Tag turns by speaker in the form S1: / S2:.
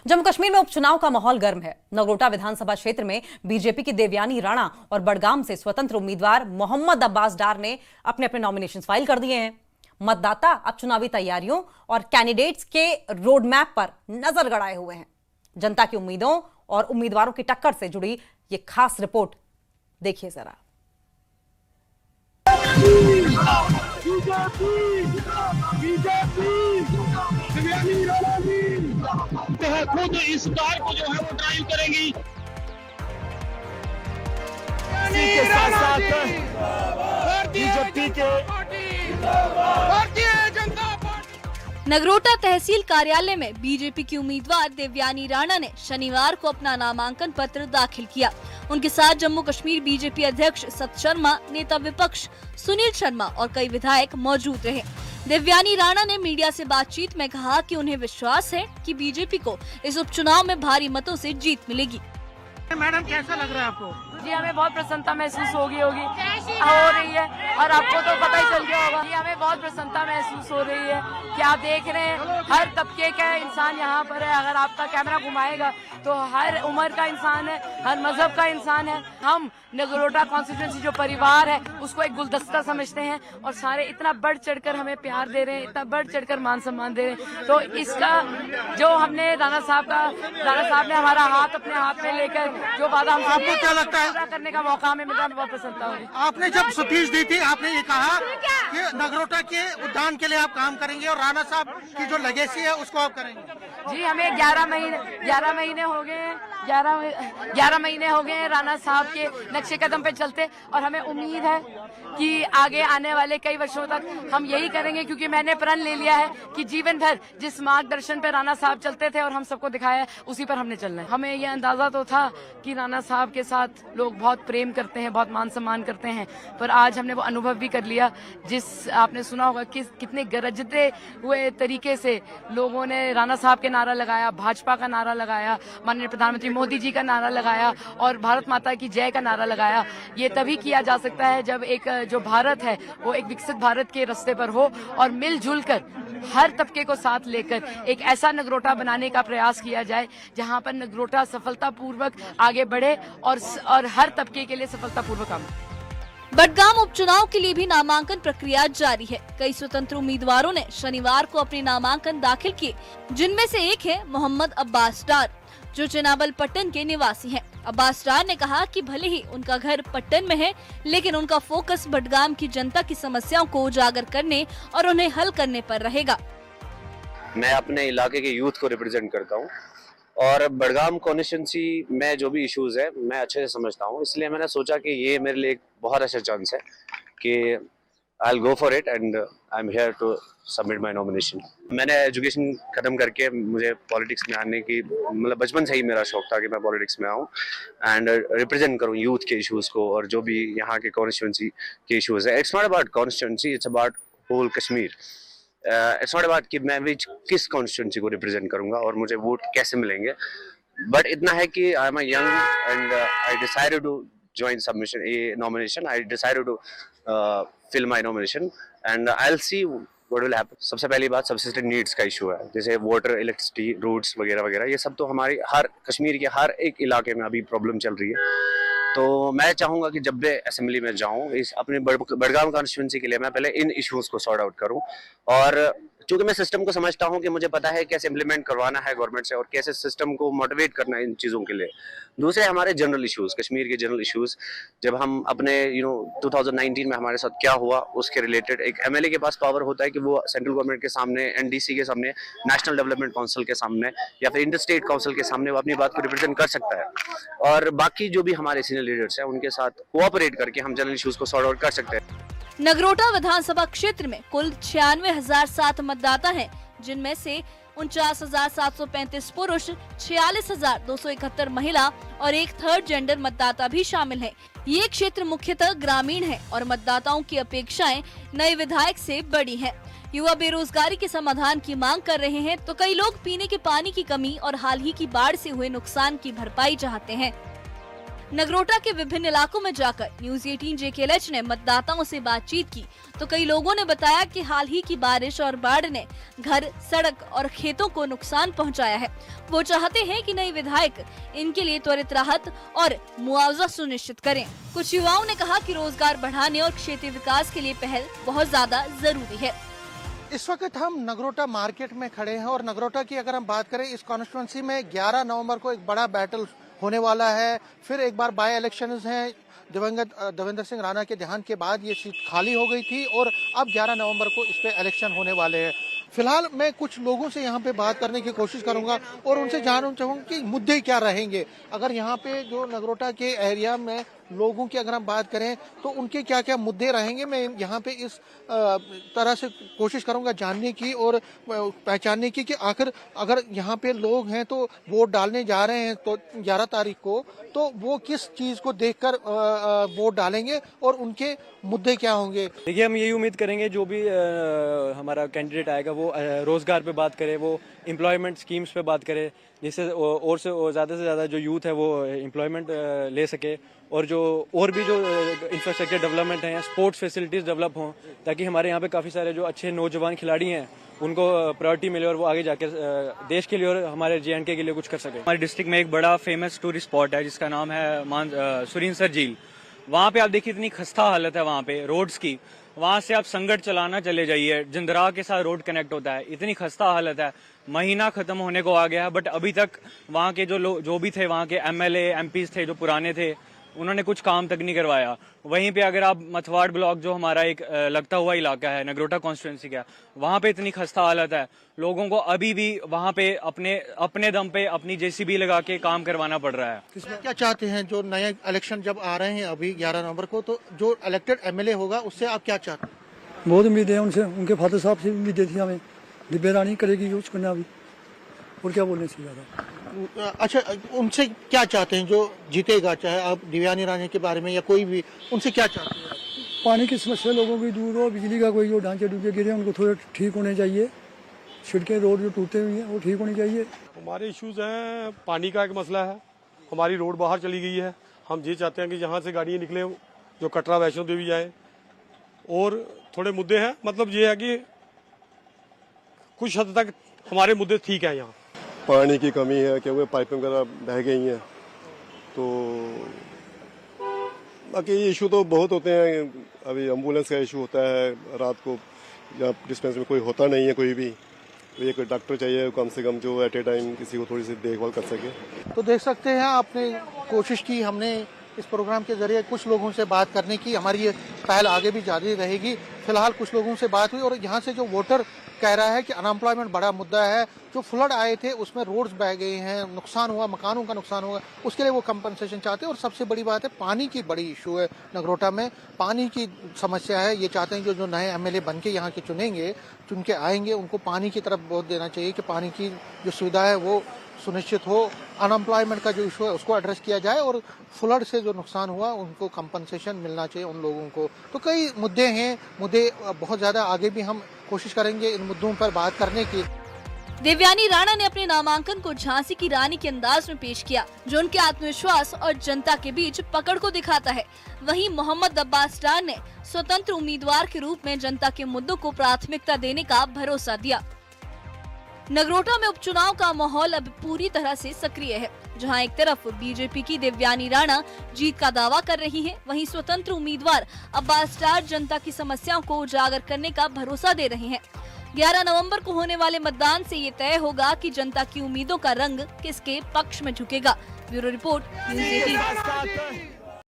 S1: जम्मू कश्मीर में उपचुनाव का माहौल गर्म है। नगरोटा विधानसभा क्षेत्र में बीजेपी की देवयानी राणा और बडगाम से स्वतंत्र उम्मीदवार मोहम्मद अब्बास डार ने अपने अपने नॉमिनेशन फाइल कर दिए हैं। मतदाता अब चुनावी तैयारियों और कैंडिडेट्स के रोड मैप पर नजर गड़ाए हुए हैं। जनता की उम्मीदों और उम्मीदवारों की टक्कर से जुड़ी ये खास रिपोर्ट देखिए जरा।
S2: खुद इस कार को जो है वो ड्राइव करेंगी।
S3: के साथ साथ बीजेपी के
S2: भारतीय जनता पार्टी
S4: नगरोटा तहसील कार्यालय में बीजेपी की उम्मीदवार देवयानी राणा ने शनिवार को अपना नामांकन पत्र दाखिल किया। उनके साथ जम्मू कश्मीर बीजेपी अध्यक्ष सत शर्मा, नेता विपक्ष सुनील शर्मा और कई विधायक मौजूद रहे। देवयानी राणा ने मीडिया से बातचीत में कहा कि उन्हें विश्वास है कि बीजेपी को इस उपचुनाव में भारी मतों से जीत मिलेगी।
S2: मैडम, कैसा लग रहा है आपको?
S5: जी, हमें बहुत प्रसन्नता महसूस हो रही है और आपको तो पता ही चल गया होगा। जी, हमें बहुत प्रसन्नता महसूस हो रही है कि आप देख रहे हैं हर तबके का इंसान यहाँ पर है। अगर आपका कैमरा घुमाएगा तो हर उम्र का इंसान है, हर मजहब का इंसान है। हम नगरोटा कॉन्स्टिट्यूंसी जो परिवार है उसको एक गुलदस्ता समझते हैं और सारे इतना बढ़ चढ़कर हमें प्यार दे रहे हैं, इतना बढ़ चढ़कर मान सम्मान दे रहे हैं। तो इसका जो हमने राणा साहब ने हमारा हाथ अपने हाथ में लेकर जो वादा हम
S2: आपको क्या लगता है
S5: करने का मौका हमें मिला, बहुत प्रसन्नता हुई।
S2: आपने जब स्पीच दी थी आपने ये कहा कि नगरोटा के उद्यान के लिए आप काम करेंगे और राणा साहब की जो लेगेसी है उसको आप करेंगे।
S5: जी, हमें 11 महीने हो गए हैं 11 महीने हो गए हैं राणा साहब के नक्शे कदम पे चलते और हमें उम्मीद है कि आगे आने वाले कई वर्षों तक हम यही करेंगे, क्योंकि मैंने प्रण ले लिया है कि जीवन भर जिस मार्गदर्शन पे राणा साहब चलते थे और हम सबको दिखाया उसी पर हमने चलना है। हमें यह अंदाजा तो था कि राणा साहब के साथ लोग बहुत प्रेम करते हैं, बहुत मान सम्मान करते हैं, पर आज हमने वो अनुभव भी कर लिया। जिस आपने सुना होगा कि कितने गरजते हुए तरीके से लोगों ने राणा साहब के नारा लगाया, भाजपा का नारा लगाया, माननीय प्रधानमंत्री मोदी जी का नारा लगाया और भारत माता की जय का नारा लगाया। ये तभी किया जा सकता है जब एक जो भारत है वो एक विकसित भारत के रास्ते पर हो और मिलजुल कर हर तबके को साथ लेकर एक ऐसा नगरोटा बनाने का प्रयास किया जाए जहां पर नगरोटा सफलतापूर्वक आगे बढ़े और हर तबके के लिए सफलतापूर्वक काम।
S4: बडगाम उपचुनाव के लिए भी नामांकन प्रक्रिया जारी है। कई स्वतंत्र उम्मीदवारों ने शनिवार को अपने नामांकन दाखिल किए, जिनमें से एक है मोहम्मद अब्बास डार, जो चनाबल पट्टन के निवासी हैं। अब्बास डार ने कहा कि भले ही उनका घर पट्टन में है, लेकिन उनका फोकस बडगाम की जनता की समस्याओं को उजागर करने और उन्हें हल करने पर रहेगा।
S6: मैं अपने इलाके के यूथ को रिप्रेजेंट करता हूँ और बडगाम कॉन्स्टिट्यूंसी में जो भी इश्यूज है मैं अच्छे से समझता हूँ, इसलिए मैंने सोचा कि ये मेरे लिए एक बहुत अच्छा चांस है कि I'll go for it and I'm here to submit my nomination। मैंने एजुकेशन खत्म करके मुझे पॉलिटिक्स में आने की मतलब बचपन से ही मेरा शौक था कि मैं पॉलिटिक्स में आऊँ एंड रिप्रेजेंट करूँ यूथ के इश्यूज को और जो भी यहाँ के कॉन्स्टिट्यूंसी के इश्यूज है। It's not about constituency, it's about whole Kashmir. It's not about कि मैं भी किस कॉन्स्टिट्यूंसी को रिप्रेजेंट करूँगा और मुझे वोट कैसे मिलेंगे, बट इतना है कि I am young and I decided to join submission a nomination। I decided to fill my nomination and I'll see what will happen। सबसे पहली बात सबसिस्टेंट नीड्स का इशू है, जैसे वाटर, इलेक्ट्रिसिटी, रोड्स वगैरह वगैरह, ये सब तो हमारी हर कश्मीर के हर एक इलाके में अभी प्रॉब्लम चल रही है। तो मैं चाहूँगा कि जब भी असेंबली में जाऊँ इस अपने बडगाम कॉन्स्टिट्यूंसी के लिए मैं पहले इन इश्यूज को सॉर्ट आउट करूँ और चूंकि मैं सिस्टम को समझता हूँ कि मुझे पता है कैसे इम्प्लीमेंट करवाना है गवर्नमेंट से और कैसे सिस्टम को मोटिवेट करना है इन चीज़ों के लिए। दूसरे हमारे जनरल इश्यूज, कश्मीर के जनरल इश्यूज, जब हम अपने 2019 में हमारे साथ क्या हुआ उसके रिलेटेड एक एमएलए के पास पावर होता है कि वो सेंट्रल गवर्नमेंट के सामने, एनडीसी के सामने, नेशनल डेवलपमेंट काउंसिल के सामने या फिर इंटर स्टेट काउंसिल के सामने वो अपनी बात को रिप्रेजेंट कर सकता है और बाकी जो भी हमारे सीनियर लीडर्स हैं उनके साथ कोऑपरेट करके हम जनरल इश्यूज को सॉर्ट आउट कर सकते हैं।
S4: नगरोटा विधानसभा क्षेत्र में कुल 96,007 मतदाता हैं, जिनमें से 49,735 पुरुष, 46,271 महिला और एक थर्ड जेंडर मतदाता भी शामिल है। ये क्षेत्र मुख्यतः ग्रामीण है और मतदाताओं की अपेक्षाएं नए विधायक से बड़ी हैं। युवा बेरोजगारी के समाधान की मांग कर रहे हैं, तो कई लोग पीने के पानी की कमी और हाल ही की बाढ़ से हुए नुकसान की भरपाई चाहते हैं। नगरोटा के विभिन्न इलाकों में जाकर न्यूज 18 JKLH ने मतदाताओं से बातचीत की तो कई लोगों ने बताया कि हाल ही की बारिश और बाढ़ ने घर, सड़क और खेतों को नुकसान पहुंचाया है। वो चाहते हैं कि नए विधायक इनके लिए त्वरित राहत और मुआवजा सुनिश्चित करें। कुछ युवाओं ने कहा कि रोजगार बढ़ाने और क्षेत्रीय विकास के लिए पहल बहुत ज्यादा जरूरी है।
S2: इस वक्त हम नगरोटा मार्केट में खड़े हैं और नगरोटा की अगर हम बात करें, इस कॉन्स्टिट्यूंसी में 11 नवंबर को एक बड़ा बैटल होने वाला है। फिर एक बार बाय इलेक्शंस हैं। दिवंगत देवेंद्र सिंह राणा के देहांत के बाद ये सीट खाली हो गई थी और अब 11 नवंबर को इस पे इलेक्शन होने वाले हैं। फिलहाल मैं कुछ लोगों से यहाँ पे बात करने की कोशिश करूंगा और उनसे जानना चाहूँगा कि मुद्दे क्या रहेंगे। अगर यहाँ पे जो नगरोटा के एरिया में लोगों की अगर हम बात करें तो उनके क्या क्या मुद्दे रहेंगे, मैं यहाँ पे इस तरह से कोशिश करूंगा जानने की और पहचानने की कि आखिर अगर यहाँ पे लोग हैं तो वोट डालने जा रहे हैं तो 11 तारीख को, तो वो किस चीज़ को देखकर वोट डालेंगे और उनके मुद्दे क्या होंगे।
S7: देखिए, हम यही उम्मीद करेंगे जो भी हमारा कैंडिडेट आएगा वो रोज़गार पे बात करे, वो एम्प्लॉयमेंट स्कीम्स पे बात करे, जिससे और से ज़्यादा जो यूथ है वो एम्प्लॉयमेंट ले सके और जो और भी जो इंफ्रास्ट्रक्चर डेवलपमेंट है, स्पोर्ट्स फैसिलिटीज़ डेवलप हों, ताकि हमारे यहाँ पे काफ़ी सारे जो अच्छे नौजवान खिलाड़ी हैं उनको प्रायोरिटी मिले और वो आगे जाकर देश के लिए और हमारे JNK के लिए कुछ कर सके। हमारे डिस्ट्रिक्ट में एक बड़ा फेमस टूरिस्ट स्पॉट है जिसका नाम है सुरिनसर झील। वहाँ पे आप देखिए इतनी खस्ता हालत है वहाँ पे रोड्स की। वहाँ से आप संगठ चलाना चले जाइए, जिंदरा के साथ रोड कनेक्ट होता है, इतनी खस्ता हालत है। महीना खत्म होने को आ गया है बट अभी तक वहाँ के जो भी थे, वहाँ के MLA MPs थे जो पुराने थे, उन्होंने कुछ काम तक नहीं करवाया। वहीं पे अगर आप मथवाड़ ब्लॉक जो हमारा एक लगता हुआ इलाका है नगरोटा कॉन्स्टिट्यूंसी का, वहाँ पे इतनी खस्ता हालत है, लोगों को अभी भी वहाँ पे अपने दम पे अपनी JCB लगा के काम करवाना पड़ रहा है।
S2: क्या चाहते हैं जो नए इलेक्शन जब आ रहे हैं अभी 11 नवंबर को, तो जो इलेक्टेड MLA होगा उससे आप क्या चाहते हैं?
S8: बहुत उम्मीद है उनसे, उनके फादर साहब से उम्मीदें थी हमें। दिव्या रानी करेगी यूज करना अभी, और क्या बोलने से ज़्यादा।
S2: अच्छा, उनसे क्या चाहते हैं जो जीतेगा, चाहे आप दिव्यानी रानी के बारे में या कोई भी, उनसे क्या चाहते हैं?
S8: पानी की समस्या लोगों की दूर हो, बिजली का कोई जो ढांचे ढूंचे गिरे उनको थोड़े ठीक होने चाहिए, सड़कें रोड जो टूटे हुए हैं वो ठीक होनी चाहिए।
S3: हमारे इश्यूज हैं, पानी का एक मसला है, हमारी रोड बाहर चली गई है। हम ये चाहते हैं कि जहाँ से गाड़ियाँ निकले जो कटरा वैष्णो देवी जाए। और थोड़े मुद्दे हैं, मतलब ये है कि कुछ हद तक हमारे मुद्दे ठीक है। यहाँ
S9: पानी की कमी है, क्योंकि पाइपें वगैरह बह गई हैं, तो बाकी इशू तो बहुत होते हैं। अभी एम्बुलेंस का इशू होता है रात को, जब डिस्पेंसरी में कोई होता नहीं है कोई भी, तो एक डॉक्टर चाहिए कम से कम जो एट ए टाइम किसी को थोड़ी सी देखभाल कर सके।
S2: तो देख सकते हैं, आपने कोशिश की, हमने इस प्रोग्राम के जरिए कुछ लोगों से बात करने की, हमारी ये पहल आगे भी जारी रहेगी। फिलहाल कुछ लोगों से बात हुई और यहाँ से जो वोटर कह रहा है कि अनएम्प्लॉयमेंट बड़ा मुद्दा है, जो फ्लड आए थे उसमें रोड्स बह गए हैं, नुकसान हुआ, मकानों का नुकसान हुआ, उसके लिए वो कंपनसेशन चाहते हैं। और सबसे बड़ी बात है, पानी की बड़ी इशू है नगरोटा में, पानी की समस्या है। ये चाहते हैं जो नए MLA बन के यहाँ के चुन के आएंगे, उनको पानी की तरफ बहुत देना चाहिए कि पानी की जो सुविधा है वो सुनिश्चित हो। अनएम्प्लॉयमेंट का जो इशू है उसको एड्रेस किया जाए और फ्लड से जो नुकसान हुआ उनको कंपनसेशन मिलना चाहिए उन लोगों को। तो कई मुद्दे हैं, मुद्दे बहुत ज़्यादा, आगे भी हम कोशिश करेंगे इन मुद्दों पर बात करने की।
S4: देवयानी राणा ने अपने नामांकन को झांसी की रानी के अंदाज में पेश किया, जो उनके आत्मविश्वास और जनता के बीच पकड़ को दिखाता है। वहीं मोहम्मद अब्बास डार ने स्वतंत्र उम्मीदवार के रूप में जनता के मुद्दों को प्राथमिकता देने का भरोसा दिया। नगरोटा में उपचुनाव का माहौल अब पूरी तरह से सक्रिय है, जहां एक तरफ बीजेपी की देवयानी राणा जीत का दावा कर रही हैं, वहीं स्वतंत्र उम्मीदवार अब्बास डार जनता की समस्याओं को उजागर करने का भरोसा दे रहे हैं। 11 नवंबर को होने वाले मतदान से ये तय होगा कि जनता की उम्मीदों का रंग किसके पक्ष में झुकेगा। Bureau report, news 18।